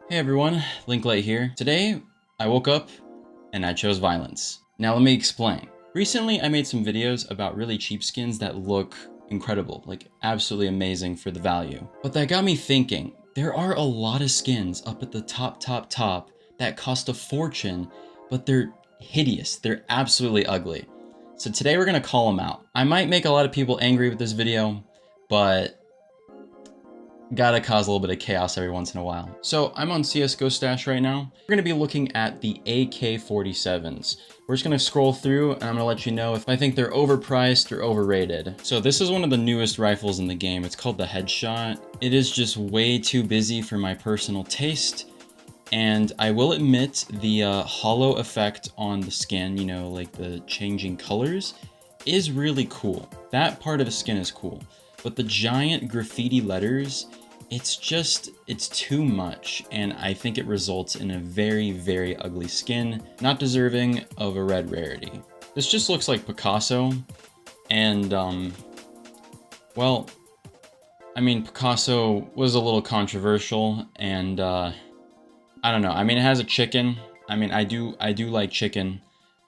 Hey everyone, Linklight here. Today, I woke up and I chose violence. Now let me explain. Recently, I made some videos about really cheap skins that look incredible, like absolutely amazing for the value. But that got me thinking, there are a lot of skins up at the top that cost a fortune, but they're hideous. They're absolutely ugly. So today we're gonna call them out. I might make a lot of people angry with this video, but gotta cause a little bit of chaos every once in a while. So I'm on CSGO Stash right now. We're gonna be looking at the AK-47s. We're just gonna scroll through and I'm gonna let you know if I think they're overpriced or overrated. So this is one of the newest rifles in the game. It's called the Headshot. It is just way too busy for my personal taste. And I will admit the hollow effect on the skin, you know, like the changing colors, is really cool. That part of the skin is cool. But the giant graffiti letters, it's too much. And I think it results in a very, very ugly skin, not deserving of a red rarity. This just looks like Picasso. And, well, I mean, Picasso was a little controversial and, I don't know. I mean, it has a chicken. I mean, I do like chicken,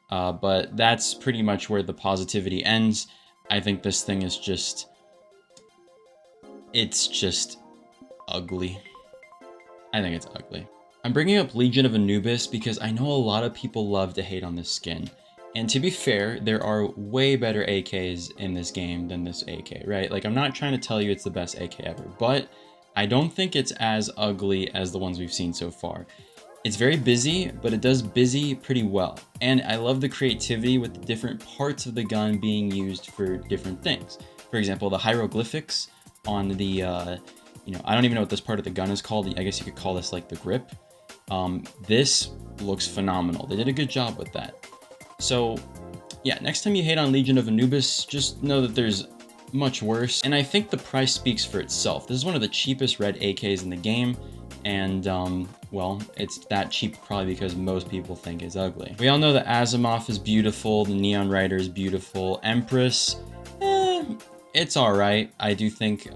but that's pretty much where the positivity ends. I think this thing is it's just ugly. I think it's ugly. I'm bringing up Legion of Anubis because I know a lot of people love to hate on this skin. And to be fair, there are way better AKs in this game than this AK, right? Like, I'm not trying to tell you it's the best AK ever, but I don't think it's as ugly as the ones we've seen so far. It's very busy, but it does busy pretty well. And I love the creativity with the different parts of the gun being used for different things. For example, the hieroglyphics on the, you know, I don't even know what this part of the gun is called. I guess you could call this like the grip. This looks phenomenal. They did a good job with that. So yeah, next time you hate on Legion of Anubis, just know that there's much worse. And I think the price speaks for itself. This is one of the cheapest red AKs in the game. And, well, it's that cheap probably because most people think it's ugly. We all know that Asimov is beautiful. The Neon Rider is beautiful. Empress, it's all right. I do think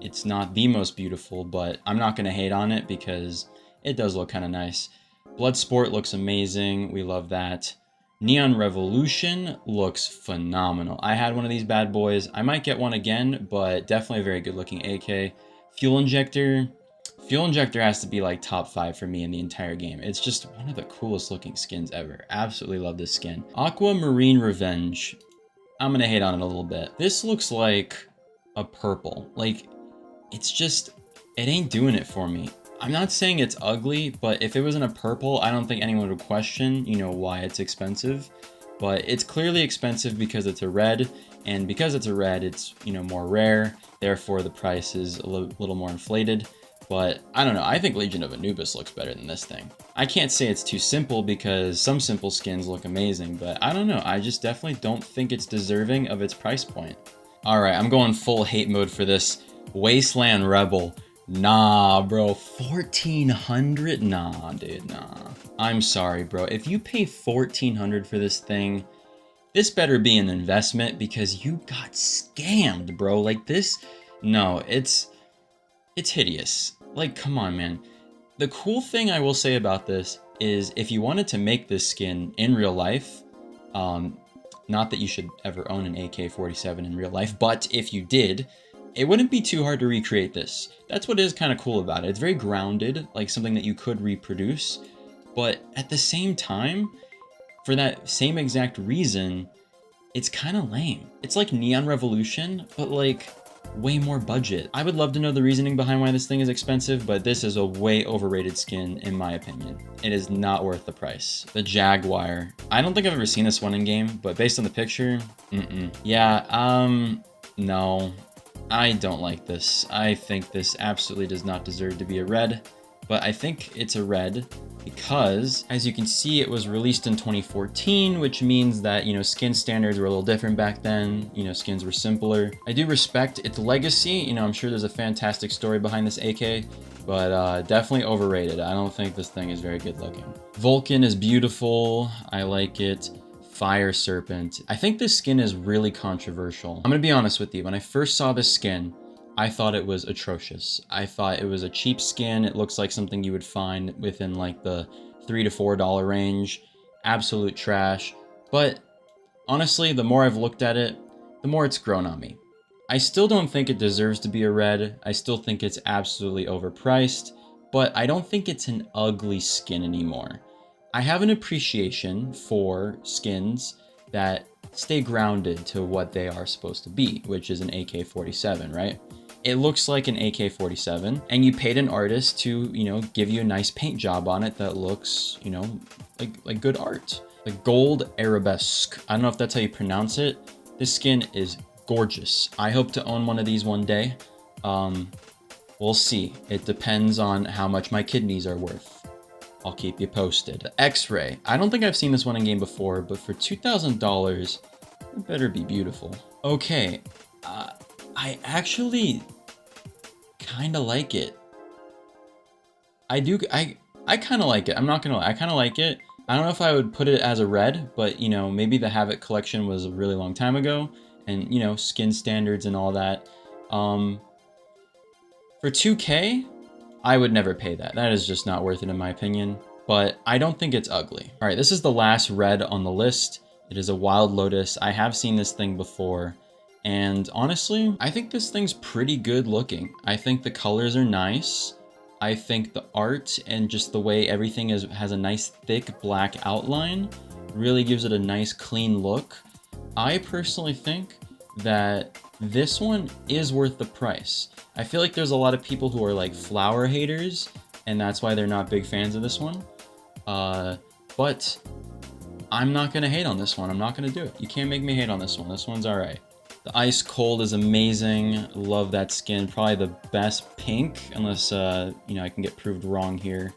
it's not the most beautiful, but I'm not going to hate on it because it does look kind of nice. Bloodsport looks amazing. We love that. Neon Revolution looks phenomenal. I had one of these bad boys. I might get one again, but definitely a very good looking AK. Fuel Injector has to be like top 5 for me in the entire game. It's just one of the coolest looking skins ever. Absolutely love this skin. Aquamarine Revenge. I'm gonna hate on it a little bit. This looks like a purple. Like, it ain't doing it for me. I'm not saying it's ugly, but if it was in a purple, I don't think anyone would question, you know, why it's expensive. But it's clearly expensive because it's a red, and because it's a red, it's, you know, more rare. Therefore, the price is a little more inflated. But I don't know, I think Legion of Anubis looks better than this thing. I can't say it's too simple because some simple skins look amazing, but I don't know, I just definitely don't think it's deserving of its price point. Alright, I'm going full hate mode for this. Wasteland Rebel. Nah, bro, 1400? Nah, dude, nah. I'm sorry, bro. If you pay 1400 for this thing, this better be an investment because you got scammed, bro. Like this, no, it's hideous. Like, come on, man. The cool thing I will say about this is if you wanted to make this skin in real life, not that you should ever own an AK-47 in real life, but if you did, it wouldn't be too hard to recreate this. That's what is kind of cool about it. It's very grounded, like something that you could reproduce, but at the same time, for that same exact reason, it's kind of lame. It's like Neon Revolution, but like way more budget. I would love to know the reasoning behind why this thing is expensive, but this is a way overrated skin in my opinion. It is not worth the price. The Jaguar. I don't think I've ever seen this one in game, but based on the picture, yeah, no. I don't like this. I think this absolutely does not deserve to be a red, but I think it's a red because, as you can see, it was released in 2014, which means that, you know, skin standards were a little different back then. You know, skins were simpler. I do respect its legacy. You know, I'm sure there's a fantastic story behind this AK, but definitely overrated. I don't think this thing is very good looking. Vulcan is beautiful. I like it. Fire Serpent. I think this skin is really controversial. I'm gonna be honest with you. When I first saw this skin, I thought it was atrocious. I thought it was a cheap skin. It looks like something you would find within like the $3 to $4 range. Absolute trash. But honestly, the more I've looked at it, the more it's grown on me. I still don't think it deserves to be a red. I still think it's absolutely overpriced, but I don't think it's an ugly skin anymore. I have an appreciation for skins that stay grounded to what they are supposed to be, which is an AK-47, right? It looks like an AK-47, and you paid an artist to, give you a nice paint job on it that looks, like good art. The gold arabesque. I don't know if that's how you pronounce it. This skin is gorgeous. I hope to own one of these one day. We'll see. It depends on how much my kidneys are worth. I'll keep you posted. X-ray. I don't think I've seen this one in game before, but for $2,000, it better be beautiful. Okay. I actually kind of like it. I kind of like it. I'm not gonna lie. I kind of like it. I don't know if I would put it as a red, but maybe the Havoc collection was a really long time ago, and skin standards and all that. For 2K, I would never pay that. That is just not worth it in my opinion, but I don't think it's ugly. All right, this is the last red on the list. It is a Wild Lotus. I have seen this thing before, and honestly, I think this thing's pretty good looking. I think the colors are nice. I think the art and just the way everything has a nice thick black outline really gives it a nice clean look. I personally think that this one is worth the price. I feel like there's a lot of people who are like flower haters, and that's why they're not big fans of this one. But I'm not gonna hate on this one. I'm not gonna do it. You can't make me hate on this one. This one's all right. The Ice Cold is amazing. Love that skin. Probably the best pink, unless, I can get proved wrong here.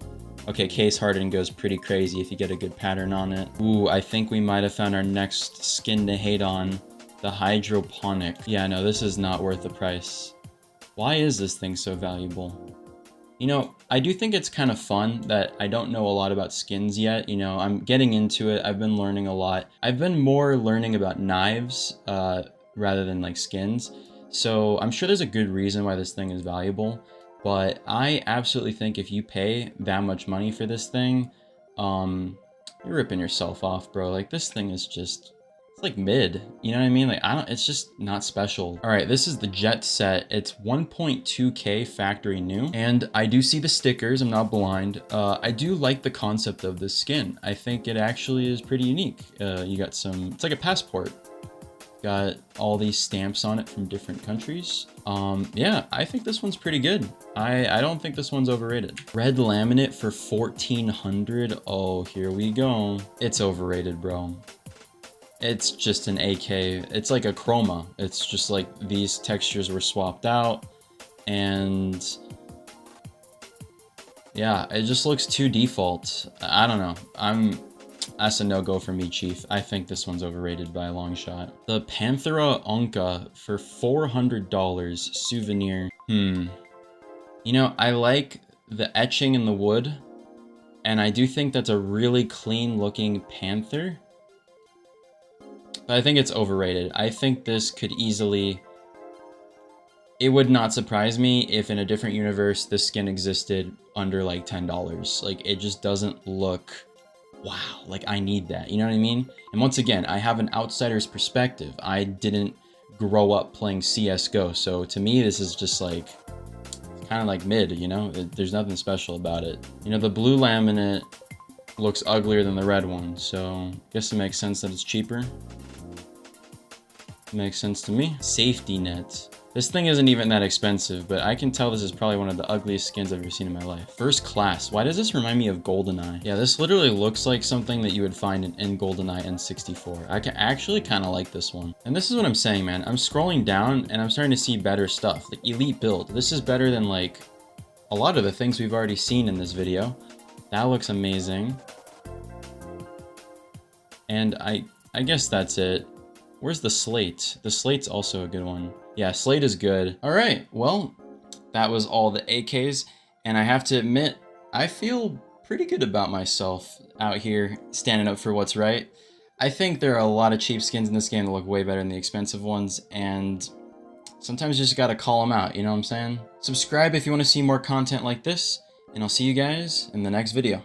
Okay, Case Harden goes pretty crazy if you get a good pattern on it. Ooh, I think we might have found our next skin to hate on. The Hydroponic. Yeah, no, this is not worth the price. Why is this thing so valuable? I do think it's kind of fun that I don't know a lot about skins yet. I'm getting into it. I've been learning a lot. I've been more learning about knives, rather than like skins. So I'm sure there's a good reason why this thing is valuable, but I absolutely think if you pay that much money for this thing, you're ripping yourself off, bro. Like this thing is just, it's like mid, you know what I mean? Like it's just not special. All right, this is the Jet Set. It's 1.2K factory new, and I do see the stickers. I'm not blind. I do like the concept of this skin. I think it actually is pretty unique. You got it's like a passport. Got all these stamps on it from different countries. Yeah, I think this one's pretty good. I don't think this one's overrated. Red laminate for 1,400. Oh, here we go. It's overrated, bro. It's just an AK. It's like a chroma. It's just like these textures were swapped out, and yeah, it just looks too default. I don't know. That's a no-go for me, Chief. I think this one's overrated by a long shot. The Panthera Onca for $400 souvenir. I like the etching in the wood, and I do think that's a really clean-looking panther. But I think it's overrated. I think this could easily... It would not surprise me if in a different universe this skin existed under like $10. Like, it just doesn't look... Wow, like I need that, you know what I mean? And once again, I have an outsider's perspective. I didn't grow up playing CSGO, so to me this is just like kind of like mid, there's nothing special about it. The blue laminate looks uglier than the red one, so I guess it makes sense that it's cheaper. Makes sense to me. Safety net. This thing isn't even that expensive, but I can tell this is probably one of the ugliest skins I've ever seen in my life. First Class. Why does this remind me of GoldenEye? Yeah, this literally looks like something that you would find in GoldenEye N64. I can actually kind of like this one. And this is what I'm saying, man. I'm scrolling down and I'm starting to see better stuff. Like Elite Build. This is better than like a lot of the things we've already seen in this video. That looks amazing. And I guess that's it. Where's the Slate? The Slate's also a good one. Yeah, Slate is good. All right, well, that was all the AKs. And I have to admit, I feel pretty good about myself out here standing up for what's right. I think there are a lot of cheap skins in this game that look way better than the expensive ones. And Sometimes you just gotta call them out, you know what I'm saying? Subscribe if you want to see more content like this, and I'll see you guys in the next video.